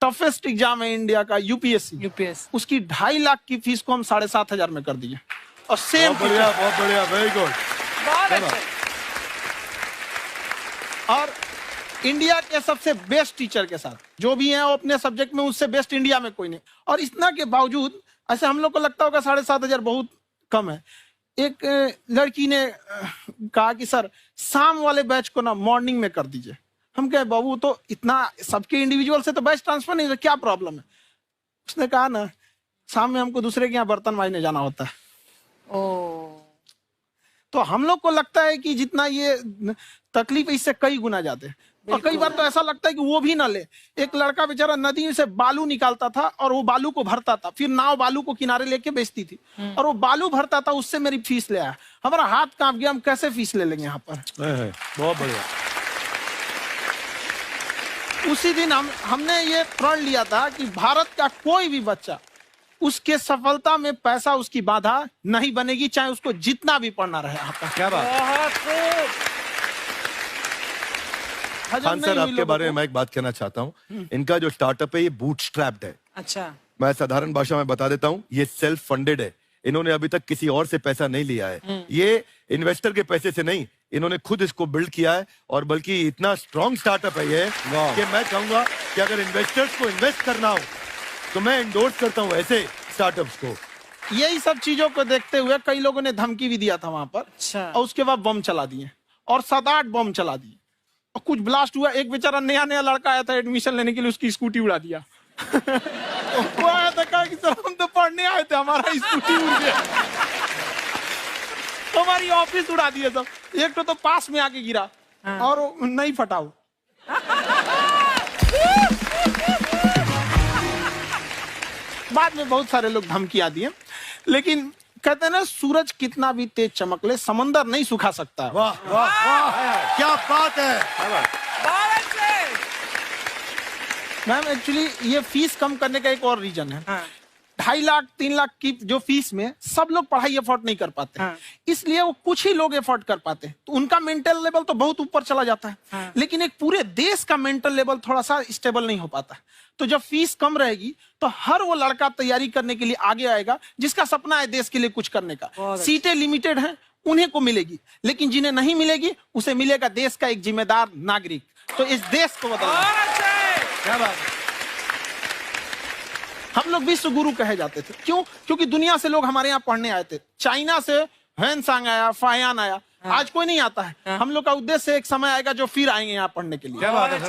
Toughest exam है India का, UPSC, उसकी 2.5 लाख की फीस को हम 7,500 में कर दिए। और सेम बहुत बढ़िया, वेरी गुड। और इंडिया के सबसे बेस्ट टीचर के साथ जो भी हैं वो अपने सब्जेक्ट में उससे बेस्ट इंडिया में कोई नहीं। और इतना के बावजूद ऐसे हम लोग को लगता होगा 7,500 बहुत कम है। एक लड़की ने कहा कि सर शाम वाले बैच को ना मॉर्निंग में कर दीजिए। हम कहे बाबू तो इतना सबके इंडिविजुअल से तो बैच ट्रांसफर नहीं, क्या प्रॉब्लम है? उसने कहा ना शाम में हमको दूसरे के यहाँ बर्तन मांजने जाना होता है। तो हम लोग को लगता है कि जितना ये तकलीफ इससे कई गुना ज्यादा है। और कई बार तो ऐसा लगता है कि वो भी ना ले। एक लड़का बेचारा नदी से बालू निकालता था और वो बालू को भरता था, फिर नाव बालू को किनारे लेके बेचती थी और वो बालू भरता था, उससे मेरी फीस ले आया। हमारा हाथ कांप गया, हम कैसे फीस ले लेंगे यहाँ पर। बहुत बढ़िया। उसी दिन हमने ये प्रण लिया था कि भारत का कोई भी बच्चा उसके सफलता में पैसा उसकी बाधा नहीं बनेगी, चाहे उसको जितना भी पढ़ना रहे यहाँ पर। क्या बात। खान सर आपके बारे में मैं एक बात कहना चाहता हूँ। इनका जो स्टार्टअप है ये बूटस्ट्रैप्ड है। अच्छा, मैं साधारण भाषा में बता देता हूँ, ये सेल्फ फंडेड है। इन्होंने अभी तक किसी और से पैसा नहीं लिया है। ये इन्वेस्टर के पैसे से नहीं, इन्होंने खुद इसको बिल्ड किया है। और बल्कि इतना स्ट्रॉन्ग स्टार्टअप है ये कि मैं कहूंगा कि अगर इन्वेस्टर्स को इन्वेस्ट करना हो तो मैं इंडोर्स करता हूँ ऐसे स्टार्टअप्स को। यही सब चीजों को देखते हुए कई लोगों ने धमकी भी दिया था वहां पर। अच्छा। और उसके बाद बम चला दिए और 7-8 बम चला दिए और कुछ ब्लास्ट हुआ। एक बेचारा नया लड़का आया था एडमिशन लेने के लिए, उसकी स्कूटी उड़ा दिया। वो आया था कहा कि सर हम तो पढ़ने आए थे, हमारा स्कूटी उड़ गया। हमारी ऑफिस उड़ा दिए सब। एक तो पास में आके गिरा और नहीं फटा वो। बाद में बहुत सारे लोग धमकियां दिए, लेकिन कहते हैं ना सूरज कितना भी तेज चमक ले समंदर नहीं सुखा सकता। वाह वाह वाह, क्या बात है। मैम एक्चुअली ये फीस कम करने का एक और रीजन है। 2.5 लाख 3 लाख की जो फीस में सब लोग पढ़ाई अफोर्ड नहीं कर पाते। इसलिए वो कुछ ही लोग अफोर्ड कर पाते हैं, तो उनका मेंटल लेवल तो बहुत ऊपर चला जाता है। लेकिन एक पूरे देश का मेंटल लेवल थोड़ा सा स्टेबल नहीं हो पाता। तो जब फीस कम रहेगी तो हर वो लड़का तैयारी करने के लिए आगे आएगा जिसका सपना है देश के लिए कुछ करने का। सीटें लिमिटेड हैं, उन्हें को मिलेगी, लेकिन जिन्हें नहीं मिलेगी उसे मिलेगा देश का एक जिम्मेदार नागरिक। तो इस देश को बदलना। क्या बात है। हम लोग विश्व गुरु कहे जाते थे, क्यों? क्योंकि दुनिया से लोग हमारे यहाँ पढ़ने आए थे। चाइना से ह्वेनसांग आया, फायान आया, आज कोई नहीं आता है। हम लोग का उद्देश्य एक समय आएगा जो फिर आएंगे यहाँ पढ़ने के लिए। क्या बात है।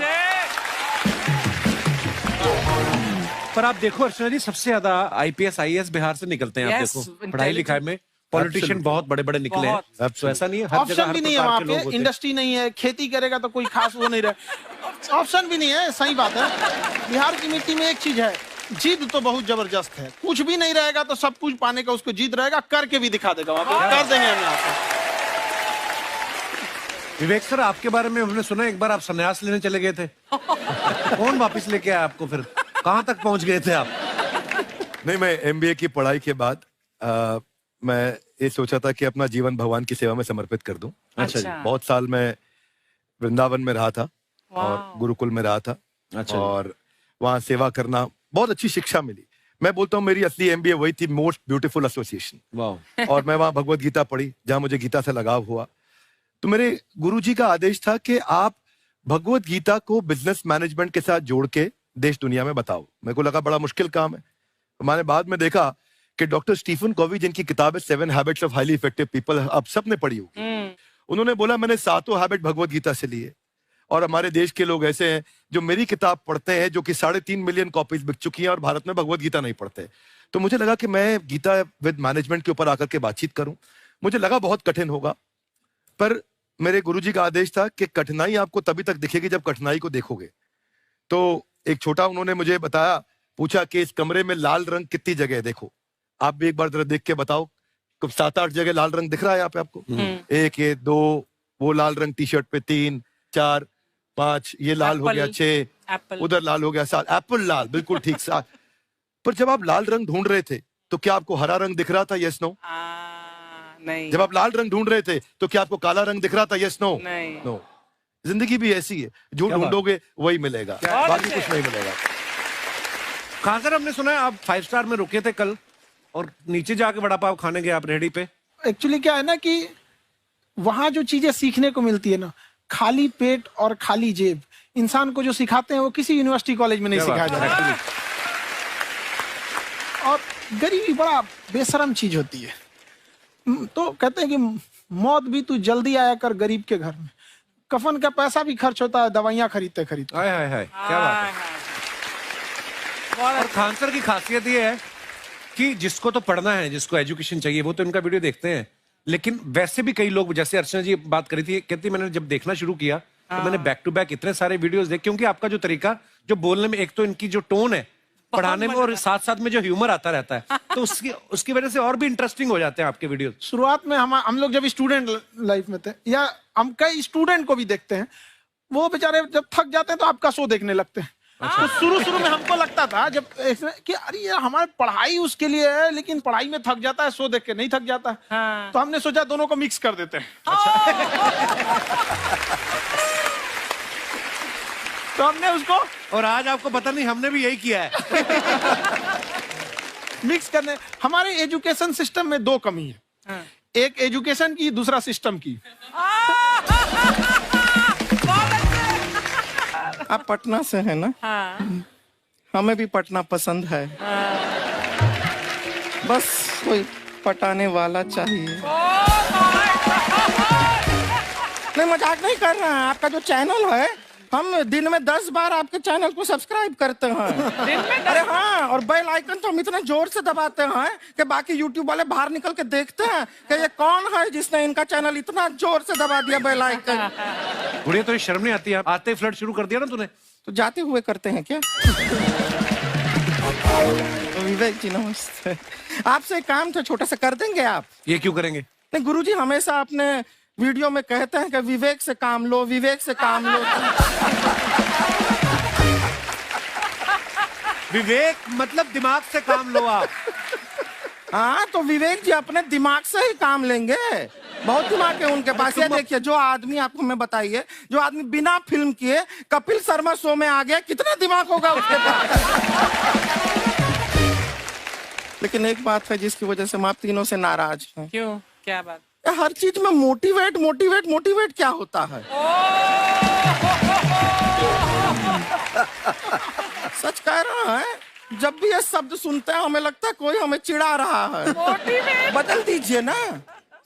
पर आप देखो अर्चना जी, सबसे ज्यादा आईपीएस आईएएस बिहार से निकलते हैं। आप देखो पढ़ाई लिखाई में पॉलिटिशियन बहुत बड़े बड़े निकले हैं। तो ऐसा नहीं है, हर जगह ऑप्शन भी नहीं है वहाँ पे, इंडस्ट्री नहीं है, खेती करेगा तो कोई खास वो नहीं रहे। ऑप्शन भी नहीं है, सही बात है। बिहार की मिट्टी में एक चीज है, जिद तो बहुत जबरदस्त है। कुछ भी नहीं रहेगा तो सब कुछ पाने का उसको जिद रहेगा, करके भी दिखा देगा। वहाँ पे कर देंगे हम आपको। विवेक सर, आपके बारे में हमने सुना एक बार आप संन्यास लेने चले गए थे। कौन वापस लेके आया आपको? फिर कहाँ तक पहुंच गए थे आप? नहीं, मैं एमबीए की पढ़ाई के बाद मैं ये सोचा था कि अपना जीवन भगवान की सेवा में समर्पित कर दूं। अच्छा जी। बहुत साल मैं वृंदावन में रहा था और गुरुकुल में रहा था। अच्छा। और वहाँ सेवा करना बहुत अच्छी शिक्षा मिली। मैं बोलता हूँ मेरी असली एमबीए वही थी, मोस्ट ब्यूटीफुल एसोसिएशन। वाह। और मैं वहाँ भगवत गीता पढ़ी, जहाँ मुझे गीता से लगाव हुआ। तो मेरे गुरुजी का आदेश था कि आप भगवत गीता को बिजनेस मैनेजमेंट के साथ जोड़ के देश दुनिया में बताओ। मेरे को लगा बड़ा मुश्किल काम है। मैंने बाद में देखा कि डॉक्टर स्टीफन कॉवी, जिनकी किताब है 7 habits of highly effective people, आप सबने पढ़ी होगी। उन्होंने बोला मैंने 7 हैबिट भगवत गीता से लिए। और हमारे देश के लोग ऐसे हैं जो मेरी किताब पढ़ते हैं, जो कि 3.5 मिलियन कॉपीज बिक चुकी हैं, और भारत में भगवत गीता नहीं पढ़ते। तो मुझे लगा कि मैं गीता विद मैनेजमेंट के ऊपर आकर के बातचीत करूं। मुझे लगा बहुत कठिन होगा, पर मेरे गुरुजी का आदेश था कि कठिनाई आपको तभी तक दिखेगी जब कठिनाई को देखोगे। तो एक छोटा उन्होंने मुझे बताया, पूछा कि इस कमरे में लाल रंग कितनी जगह है, देखो आप भी एक बार जरा देख के बताओ। 7-8 जगह लाल रंग दिख रहा है यहाँ पे आपको? 1 ये 2, वो लाल रंग टी शर्ट पे 3 4 5, ये लाल हो गया 6, उधर लाल हो गया 7, एप्पल लाल, बिल्कुल ठीक 7। पर जब आप लाल रंग ढूंढ रहे थे तो क्या आपको हरा रंग दिख रहा था? Yes no? नहीं। जब आप लाल रंग ढूंढ रहे थे तो क्या आपको काला रंग दिख रहा था? Yes no? नहीं। नो। जिंदगी भी ऐसी है, जो ढूंढोगे वही मिलेगा, बाकी कुछ नहीं मिलेगा। कहाँ सर, हमने सुना है आप 5 स्टार में रुके थे कल और नीचे जाके वड़ा पाव खाने गए आप रेहड़ी पे। एक्चुअली क्या है ना कि वहां जो चीजें सीखने को मिलती है ना, खाली पेट और खाली जेब इंसान को जो सिखाते हैं वो किसी यूनिवर्सिटी कॉलेज में नहीं सिखाया जाता। और गरीबी बड़ा बेशरम चीज होती है। तो कहते हैं कि मौत भी तू जल्दी आया कर गरीब के घर में। कफन का पैसा भी खर्च होता है दवाइयां खरीदते खरीदते। हाय हाय हाय, क्या बात है। और खान सर की खासियत ये है कि जिसको तो पढ़ना है, जिसको एजुकेशन चाहिए, वो तो इनका वीडियो देखते हैं, लेकिन वैसे भी कई लोग, जैसे अर्चना जी बात करी थी, कहती मैंने जब देखना शुरू किया तो मैंने बैक टू बैक इतने सारे वीडियोस देखे, क्योंकि आपका जो तरीका जो बोलने में, एक तो इनकी जो टोन है पढ़ाने में, और साथ साथ में जो ह्यूमर आता रहता है, तो उसकी वजह से और भी इंटरेस्टिंग हो जाते हैं आपके वीडियो। शुरुआत में हम लोग जब स्टूडेंट लाइफ में थे, या हम कई स्टूडेंट को भी देखते हैं, वो बेचारे जब थक जाते हैं तो आपका शो देखने लगते हैं। तो शुरू में हमको लगता था जब कि अरे यार हमारी पढ़ाई उसके लिए है, लेकिन पढ़ाई में थक जाता है, शो देख के नहीं थक जाता। तो हमने सोचा दोनों को मिक्स कर देते हैं। तो हमने उसको, और आज आपको पता नहीं हमने भी यही किया है। मिक्स करने। हमारे एजुकेशन सिस्टम में 2 कमी है, एक एजुकेशन की, दूसरा सिस्टम की। आप पटना से है ना? हाँ। हमें भी पटना पसंद है। बस कोई पटाने वाला चाहिए। नहीं, मजाक नहीं कर रहे हैं। आपका जो चैनल है, हम दिन में 10 बार आपके चैनल को सब्सक्राइब करते हैं। अरे हाँ, और बेल आइकन तो हम इतना जोर से दबाते हैं कि बाकी यूट्यूब वाले बाहर निकल के देखते हैं कि ये कौन है जिसने इनका चैनल इतना जोर से दबा दिया बेल आइकन। बुढ़िया, तो ये शर्म नहीं आती? आते ही फ्लर्ट शुरू कर दिया ना तूने। तो जाते हुए करते हैं क्या? विवेक जी नमस्ते। आपसे एक काम था, छोटा सा कर देंगे आप? ये क्यों करेंगे? नहीं, गुरुजी हमेशा अपने वीडियो में कहते हैं कि विवेक से काम लो, विवेक से काम लो। विवेक मतलब दिमाग से काम लो आप। हाँ, तो विवेक जी अपने दिमाग से ही काम लेंगे। बहुत दिमाग है उनके पास। ये देखिए, जो आदमी, आपको मैं बताइए, जो आदमी बिना फिल्म किए कपिल शर्मा शो में आ गया, कितना दिमाग होगा उसके पास। लेकिन एक बात है जिसकी वजह से हम आप तीनों से नाराज हैं। क्यों? क्या बात? हर चीज में मोटिवेट मोटिवेट मोटिवेट क्या होता है? सच कह रहा है, जब भी ये शब्द सुनते हैं हमें लगता है कोई हमें चिढ़ा रहा है। बदल दीजिए ना,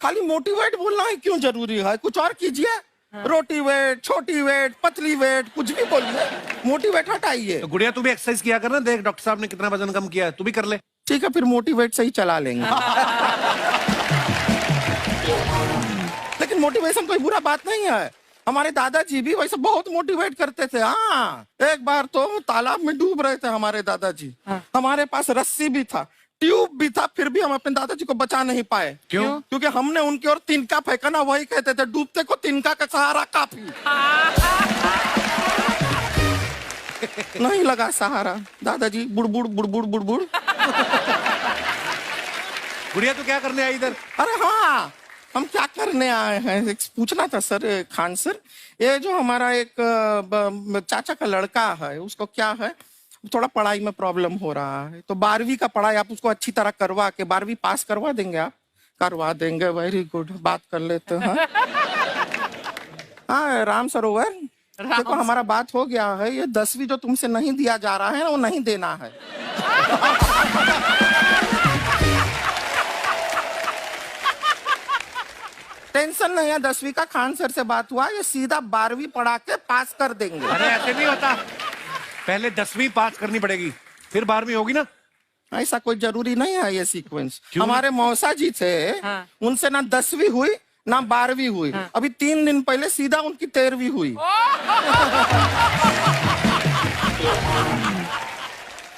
खाली मोटिवेट बोलना ही क्यों जरूरी है? कुछ और कीजिए। रोटी वेट, छोटी वेट, पतली वेट, कुछ भी बोलिए, मोटिवेट हटाइए। तो गुड़िया, तू भी एक्सरसाइज किया कर ना, देख डॉक्टर साहब ने कितना वजन कम किया है, तू भी कर ले। ठीक है, फिर मोटिवेट से ही चला लेंगे। लेकिन मोटिवेशन कोई बुरा बात नहीं है। हमारे दादाजी भी वैसे बहुत मोटिवेट करते थे। हाँ, एक बार तो तालाब में डूब रहे थे हमारे दादाजी। हमारे पास रस्सी भी था, ट्यूब भी था, फिर भी हम अपने दादाजी को बचा नहीं पाए। क्यों? क्योंकि हमने उनकी ओर तिनका फेंका ना, वही कहते थे डूबते को तिनका का सहारा काफी। नहीं लगा सहारा, दादाजी बुड़बुड़ बुड़बुड़ बुड़बुड़। गुड़िया, तू क्या करने आई इधर? अरे हाँ, हम क्या करने आए हैं, एक पूछना था सर। खान सर, ये जो हमारा एक चाचा का लड़का है, उसको क्या है, थोड़ा पढ़ाई में प्रॉब्लम हो रहा है, तो 12वीं का पढ़ाई आप उसको अच्छी तरह करवा के 12वीं पास करवा देंगे आप? करवा देंगे, वेरी गुड, बात कर लेते हैं। हाँ, राम सरोवर, देखो हमारा बात हो गया है। ये 10वीं जो तुमसे नहीं दिया जा रहा है ना, वो नहीं देना है। टेंशन नहीं है, 10वीं का खान सर से बात हुआ, ये सीधा 12वीं पढ़ा के पास कर देंगे। अरे ऐसे नहीं होता, पहले 10वीं पास करनी पड़ेगी, फिर 12वीं होगी ना। ऐसा कोई जरूरी नहीं है ये सीक्वेंस। क्यों? हमारे मौसा जी थे, उनसे ना 10वीं हुई ना 12वीं हुई। अभी 3 दिन पहले सीधा उनकी 13वीं हुई।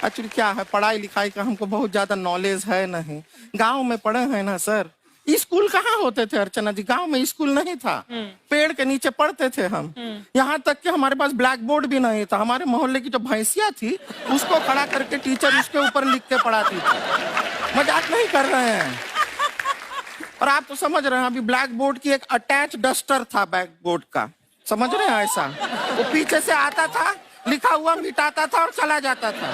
एक्चुअली क्या है, पढ़ाई लिखाई का हमको बहुत ज्यादा नॉलेज है नहीं। गांव में पढ़े हैं ना सर। स्कूल कहाँ होते थे अर्चना जी? गांव में स्कूल नहीं था, पेड़ के नीचे पढ़ते थे हम। यहाँ तक कि हमारे पास ब्लैक बोर्ड भी नहीं था। हमारे मोहल्ले की जो भैंसिया थी, उसको खड़ा करके टीचर उसके ऊपर लिख के पढ़ाती थी। मजाक नहीं कर रहे हैं। और आप तो समझ रहे हैं, अभी ब्लैक बोर्ड की एक अटैच डस्टर था ब्लैक बोर्ड का, समझ रहे हैं? ऐसा वो पीछे से आता था, लिखा हुआ मिटाता था और चला जाता था।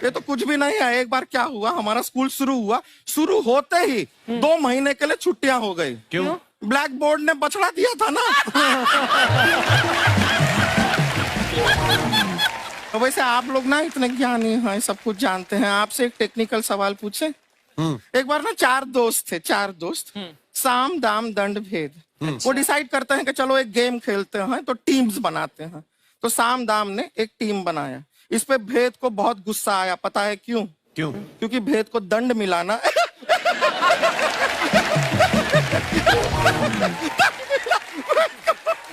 ये तो कुछ भी नहीं है। एक बार क्या हुआ, हमारा स्कूल शुरू होते ही 2 महीने के लिए छुट्टियां हो गई। क्यों? ब्लैक बोर्ड ने बछड़ा दिया था ना। तो वैसे आप लोग ना इतने ज्ञानी हैं, सब कुछ जानते हैं। आपसे एक टेक्निकल सवाल पूछे। एक बार ना 4 दोस्त थे, 4 दोस्त, साम दाम दंड भेद। वो डिसाइड करते हैं कि चलो एक गेम खेलते हैं, तो टीम्स बनाते हैं। तो साम दाम ने एक टीम बनाया। इस पे भेद को बहुत गुस्सा आया। पता है क्यों? क्यों? क्योंकि भेद को दंड मिला ना।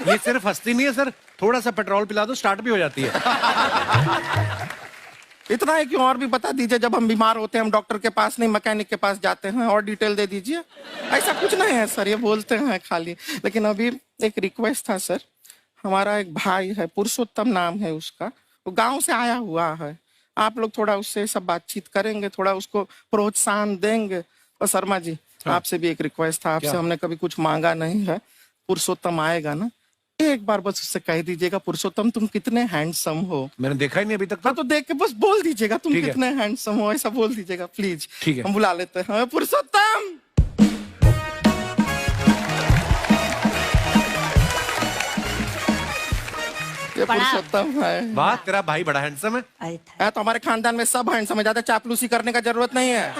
ये सिर्फ हंसती नहीं है सर, थोड़ा सा पेट्रोल पिला दो स्टार्ट भी हो जाती है। इतना है कि और भी बता दीजिए, जब हम बीमार होते हैं हम डॉक्टर के पास नहीं मैकेनिक के पास जाते हैं, और डिटेल दे दीजिए। ऐसा कुछ नहीं है सर, ये बोलते हैं खाली। लेकिन अभी एक रिक्वेस्ट था सर, हमारा एक भाई है, पुरुषोत्तम नाम है उसका, वो गांव से आया हुआ है। आप लोग थोड़ा उससे सब बातचीत करेंगे, थोड़ा उसको प्रोत्साहन देंगे। और शर्मा जी, आपसे भी एक रिक्वेस्ट था, आपसे हमने कभी कुछ मांगा नहीं है। पुरुषोत्तम आएगा ना, एक बार बस उससे कह दीजिएगा, पुरुषोत्तम तुम कितने हैंडसम हो। मैंने देखा ही नहीं अभी तक। हाँ, तो देख के बस बोल दीजिएगा तुम ठीक है। कितने हैंडसम हो, ऐसा बोल दीजिएगा प्लीज। ठीक है। हम बुला लेते हैं पुरुषोत्तम। ये पुरुषोत्तम है। वाह, तेरा भाई बड़ा हैंडसम है। है तो हमारे खानदान में सब हैंडसम है, ज्यादा चापलूसी करने का जरूरत नहीं है।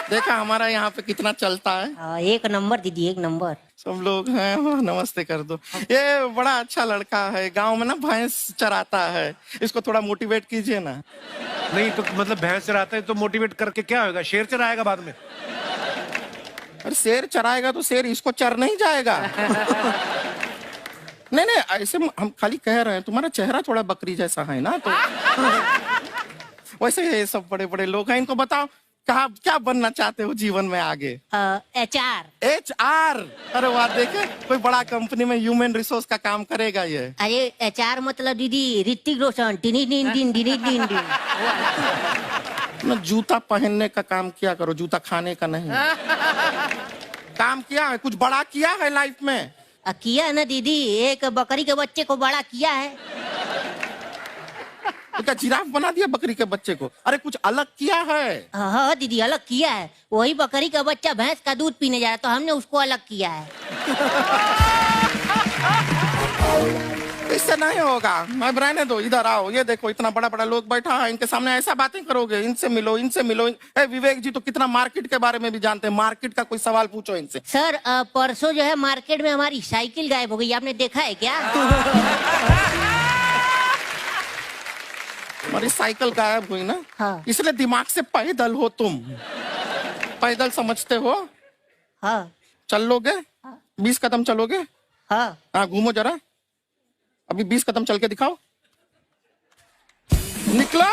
देखा हमारा यहाँ पे कितना चलता है। एक नंबर दीदी, एक नंबर। सब लोग हैं, हाँ, नमस्ते कर दो। ये बड़ा अच्छा लड़का है, गांव में ना भैंस चराता है, इसको थोड़ा मोटिवेट कीजिए ना। नहीं तो मतलब भैंस चराता है तो मोटिवेट करके क्या होगा? शेर चराएगा बाद में। अरे शेर चराएगा तो शेर इसको चर नहीं जाएगा। नहीं नहीं, ऐसे हम खाली कह रहे हैं, तुम्हारा चेहरा थोड़ा बकरी जैसा है ना, तो वैसे ये सब बड़े बड़े लोग हैं। इनको बताओ कहा क्या बनना चाहते हो जीवन में आगे? HR। HR? अरे वाह, देखे कोई बड़ा कंपनी में ह्यूमन रिसोर्स का काम करेगा ये। अरे HR मतलब दीदी ऋतिक रोशन। टिनी टिन टिन टिनी टिन टिन। ना जूता पहनने का काम किया करो, जूता खाने का नहीं। काम किया है, कुछ बड़ा किया है लाइफ में? किया है ना दीदी, एक बकरी के बच्चे को बड़ा किया है। तो क्या जिराफ बना दिया बकरी के बच्चे को? अरे कुछ अलग किया है। हाँ दीदी, अलग किया है। वही बकरी का बच्चा भैंस का दूध पीने जा रहा है, तो हमने उसको अलग किया है। इससे नहीं होगा, मैं रहने दो, इधर आओ। ये देखो इतना बड़ा बड़ा लोग बैठा है, इनके सामने ऐसा बातें करोगे? इनसे मिलो, इनसे मिलो। विवेक जी तो कितना मार्केट के बारे में भी जानते हैं, मार्केट का कोई सवाल पूछो इनसे। सर परसों जो है मार्केट में हमारी साइकिल गायब हो गई, आपने देखा है क्या? हमारी साइकिल गायब हुई ना? हाँ। इसलिए दिमाग से पैदल हो तुम। पैदल समझते हो? हाँ। चल लोगे? 20 कदम चलोगे? हाँ। हाँ, घूमो जरा, अभी 20 कदम चल के दिखाओ। निकलो।